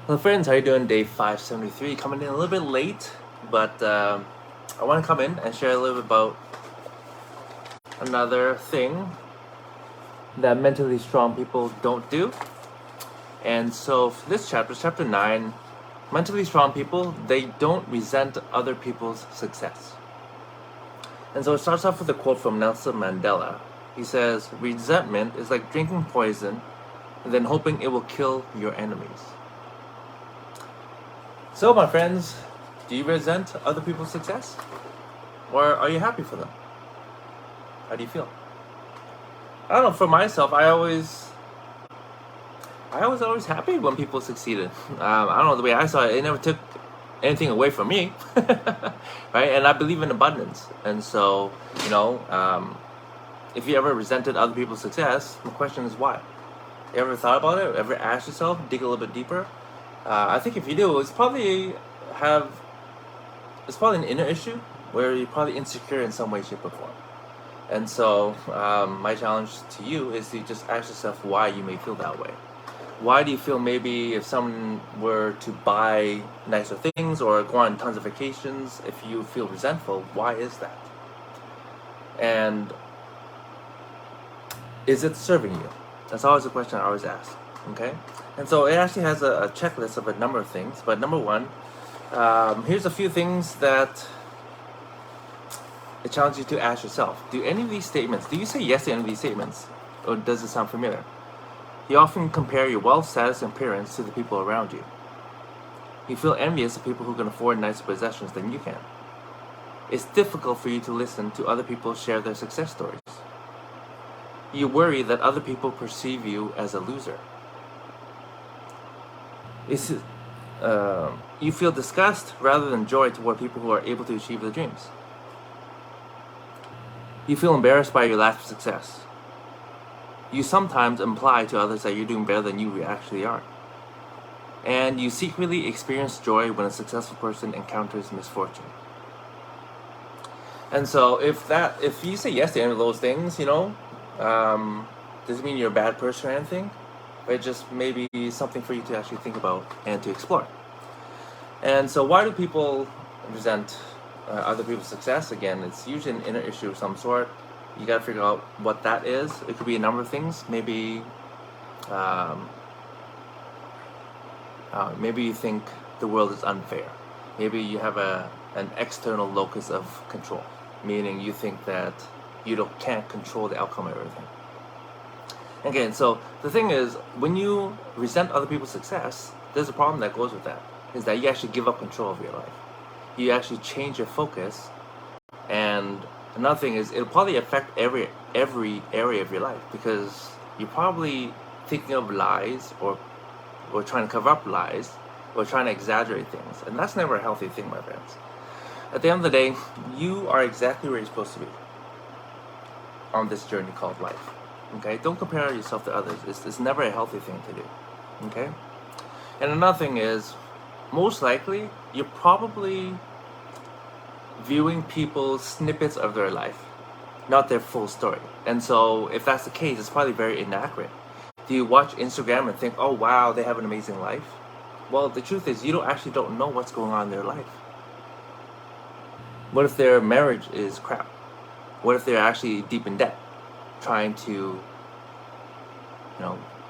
Hello friends, how you doing? Day 573, coming in a little bit late, but I want to come in and share a little bit about another thing that mentally strong people don't do. And so for this chapter, chapter 9, mentally strong people, they don't resent other people's success. And so it starts off with a quote from Nelson Mandela. He says, resentment is like drinking poison and then hoping it will kill your enemies. So, my friends, do you resent other people's success? Or are you happy for them? How do you feel? I don't know, for myself, I was always happy when people succeeded. I don't know, the way I saw it, it never took anything away from me, right? And I believe in abundance. And so, if you ever resented other people's success, the question is why? You ever thought about it? Ever asked yourself, dig a little bit deeper? I think if you do, it's probably an inner issue where you're probably insecure in some way, shape, or form. And so my challenge to you is to just ask yourself why you may feel that way. Why do you feel maybe if someone were to buy nicer things or go on tons of vacations, if you feel resentful, why is that? And is it serving you? That's always a question I always ask, okay? And so it actually has a checklist of a number of things. But number one, here's a few things that it challenges you to ask yourself. Do any of these statements, do you say yes to any of these statements? Or does it sound familiar? You often compare your wealth, status, and appearance to the people around you. You feel envious of people who can afford nicer possessions than you can. It's difficult for you to listen to other people share their success stories. You worry that other people perceive you as a loser. You feel disgust rather than joy toward people who are able to achieve their dreams. You feel embarrassed by your lack of success. You sometimes imply to others that you're doing better than you actually are. And you secretly experience joy when a successful person encounters misfortune. And so if you say yes to any of those things, doesn't mean you're a bad person or anything. But it just maybe something for you to actually think about and to explore. And so why do people resent other people's success? Again, it's usually an inner issue of some sort. You got to figure out what that is. It could be a number of things. Maybe you think the world is unfair. Maybe you have an external locus of control, meaning you think that you can't control the outcome of everything. Again, so the thing is, when you resent other people's success, there's a problem that goes with that, is that you actually give up control of your life. You actually change your focus, and another thing is it'll probably affect every area of your life, because you're probably thinking of lies or trying to cover up lies or trying to exaggerate things, and that's never a healthy thing, my friends. At the end of the day, you are exactly where you're supposed to be on this journey called life. Okay, don't compare yourself to others. It's never a healthy thing to do. Okay, and another thing is, most likely you're probably viewing people's snippets of their life, not their full story. And so if that's the case, it's probably very inaccurate. Do you watch Instagram and think, oh wow, they have an amazing life? Well, the truth is, you don't know what's going on in their life. What if their marriage is crap? What if they're actually deep in debt, trying to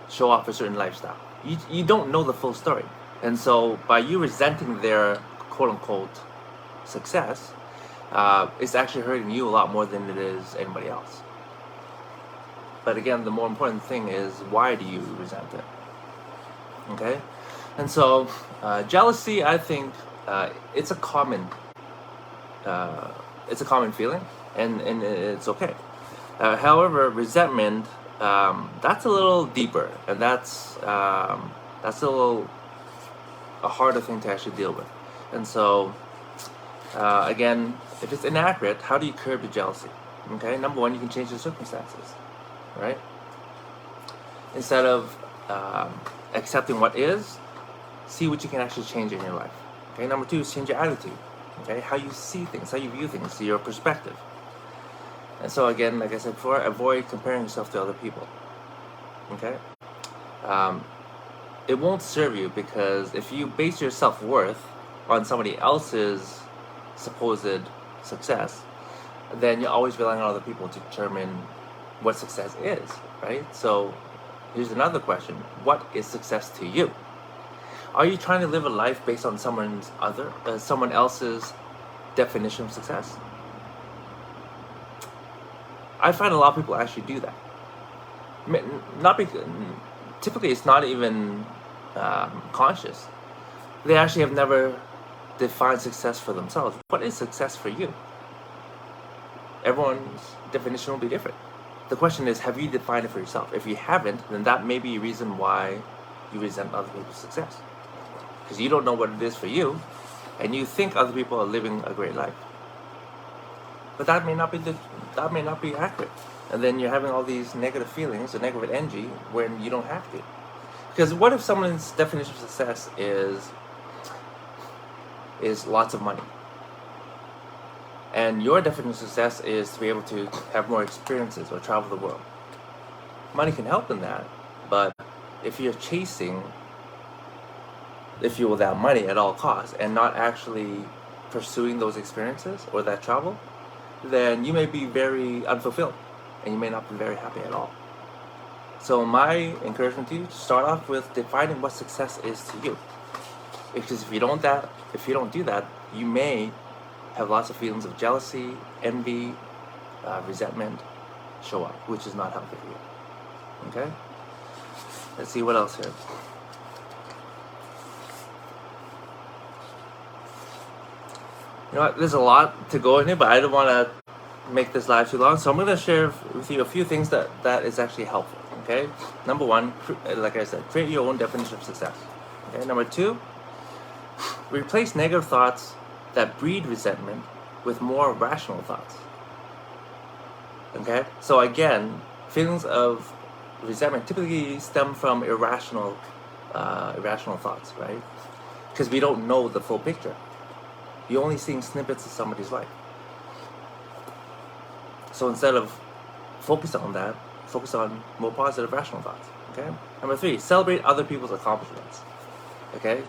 show off a certain lifestyle? You don't know the full story. And so by you resenting their quote-unquote success, it's actually hurting you a lot more than it is anybody else. But again, the more important thing is, why do you resent it? Okay? And so jealousy, I think it's a common feeling, and it's okay. However, resentment, that's a little deeper, and that's a harder thing to actually deal with. And so, again, if it's inaccurate, how do you curb the jealousy? Okay, number one, you can change the circumstances, right? Instead of accepting what is, see what you can actually change in your life. Okay, number two is change your attitude. Okay, how you see things, how you view things, your perspective. And so again, like I said before, avoid comparing yourself to other people. Okay? it won't serve you, because if you base your self-worth on somebody else's supposed success, then you're always relying on other people to determine what success is, right? So here's another question. What is success to you? Are you trying to live a life based on someone else's definition of success? I find a lot of people actually do that. Not because, typically it's not even conscious. They actually have never defined success for themselves. What is success for you? Everyone's definition will be different. The question is, have you defined it for yourself? If you haven't, then that may be a reason why you resent other people's success. Because you don't know what it is for you, and you think other people are living a great life. But that may not be accurate. And then you're having all these negative feelings or negative energy when you don't have to. Because what if someone's definition of success is lots of money, and your definition of success is to be able to have more experiences or travel the world? Money can help in that, but if you're chasing, if you will, that money at all costs and not actually pursuing those experiences or that travel, then you may be very unfulfilled and you may not be very happy at all. So my encouragement to you, start off with defining what success is to you. Because if you don't do that, you may have lots of feelings of jealousy, envy, resentment show up, which is not healthy for you. Okay? Let's see what else here. You know what, there's a lot to go in here, but I don't want to make this live too long, so I'm going to share with you a few things that is actually helpful. Okay? Number one, like I said, create your own definition of success. Okay? Number two, replace negative thoughts that breed resentment with more rational thoughts. Okay? So again, feelings of resentment typically stem from irrational thoughts, right? Because we don't know the full picture. You're only seeing snippets of somebody's life. So instead of focus on that, focus on more positive, rational thoughts. Okay? Number three, celebrate other people's accomplishments. Okay?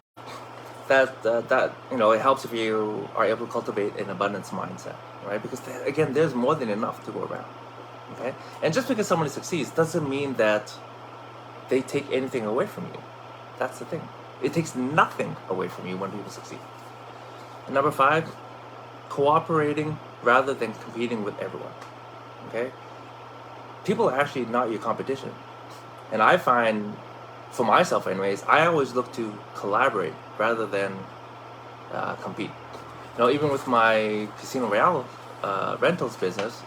That it helps if you are able to cultivate an abundance mindset, right? Because again, there's more than enough to go around. Okay? And just because somebody succeeds doesn't mean that they take anything away from you. That's the thing. It takes nothing away from you when people succeed. And number five, cooperating rather than competing with everyone. Okay? People are actually not your competition. And I find, for myself anyways, I always look to collaborate rather than compete. Even with my Casino Royale rentals business,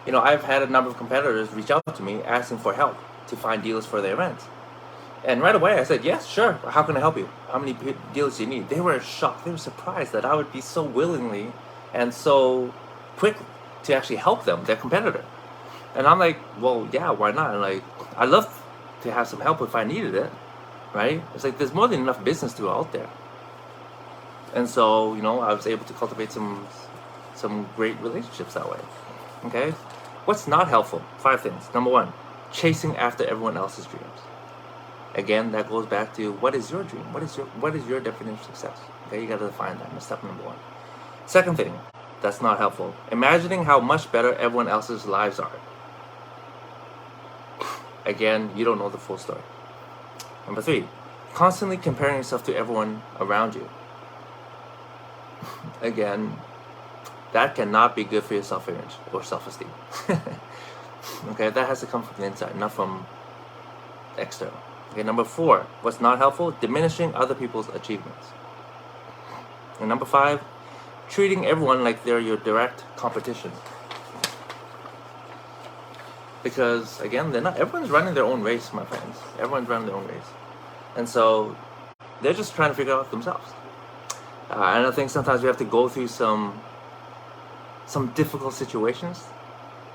I've had a number of competitors reach out to me asking for help to find deals for their rents. And right away I said, yes, sure, how can I help you? How many deals do you need? They were shocked, they were surprised that I would be so willingly and so quick to actually help them, their competitor. And I'm like, well, yeah, why not? And like, I'd love to have some help if I needed it, right? It's like, there's more than enough business to go out there. And so, I was able to cultivate some great relationships that way. Okay? What's not helpful? 5 things. Number one, chasing after everyone else's dreams. Again, that goes back to, what is your dream? What is your definition of success? Okay, you got to define that. That's step number one. Second thing that's not helpful, imagining how much better everyone else's lives are. Again, you don't know the full story. Number 3, constantly comparing yourself to everyone around you. Again, that cannot be good for your self-image or self-esteem. Okay, that has to come from the inside, not from external. Okay, number 4, what's not helpful? Diminishing other people's achievements. And number 5, treating everyone like they're your direct competition. Because again, everyone's running their own race, my friends. Everyone's running their own race. And so they're just trying to figure it out themselves. And I think sometimes we have to go through some difficult situations,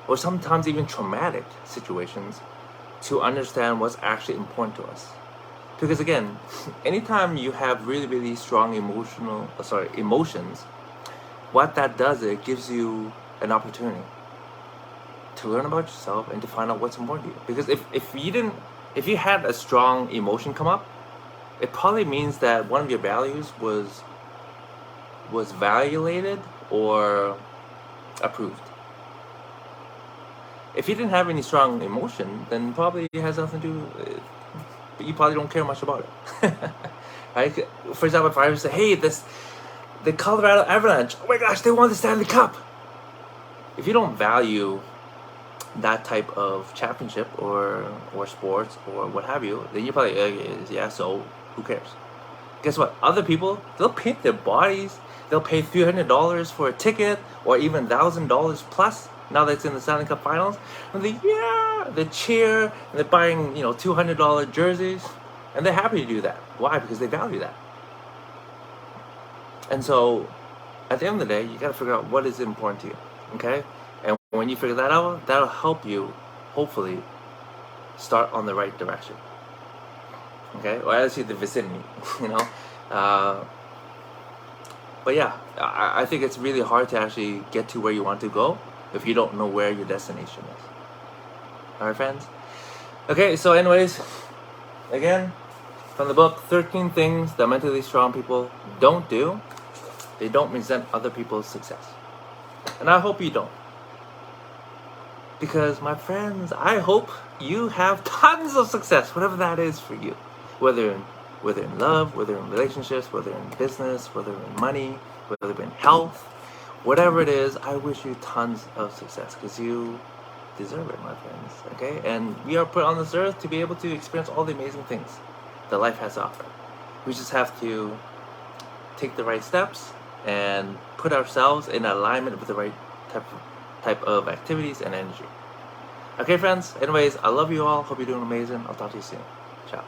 or sometimes even traumatic situations, to understand what's actually important to us. Because again, anytime you have really, really strong emotions, what that does, it gives you an opportunity to learn about yourself and to find out what's important to you. Because if you had a strong emotion come up, it probably means that one of your values was violated or approved. If you didn't have any strong emotion, then probably it has nothing to do. You probably don't care much about it. Right? For example, if I was to say, hey, the Colorado Avalanche, oh my gosh, they won the Stanley Cup. If you don't value that type of championship or sports or what have you, then you probably, yeah, so who cares? Guess what? Other people, they'll paint their bodies, they'll pay $300 for a ticket or even $1,000 plus now that it's in the Stanley Cup Finals. And they cheer, and they're buying, $200 jerseys, and they're happy to do that. Why? Because they value that. And so, at the end of the day, you got to figure out what is important to you, okay? And when you figure that out, that'll help you, hopefully, start on the right direction, okay? Or at least the vicinity, But yeah, I think it's really hard to actually get to where you want to go if you don't know where your destination is. All right, friends? Okay, so anyways, again, from the book, 13 things that mentally strong people don't do. They don't resent other people's success. And I hope you don't. Because, my friends, I hope you have tons of success, whatever that is for you. Whether in love, whether in relationships, whether in business, whether in money, whether in health, whatever it is, I wish you tons of success because you deserve it, my friends, okay? And we are put on this earth to be able to experience all the amazing things that life has to offer. We just have to take the right steps and put ourselves in alignment with the right type of activities and energy. Okay, friends? Anyways, I love you all. Hope you're doing amazing. I'll talk to you soon. Ciao.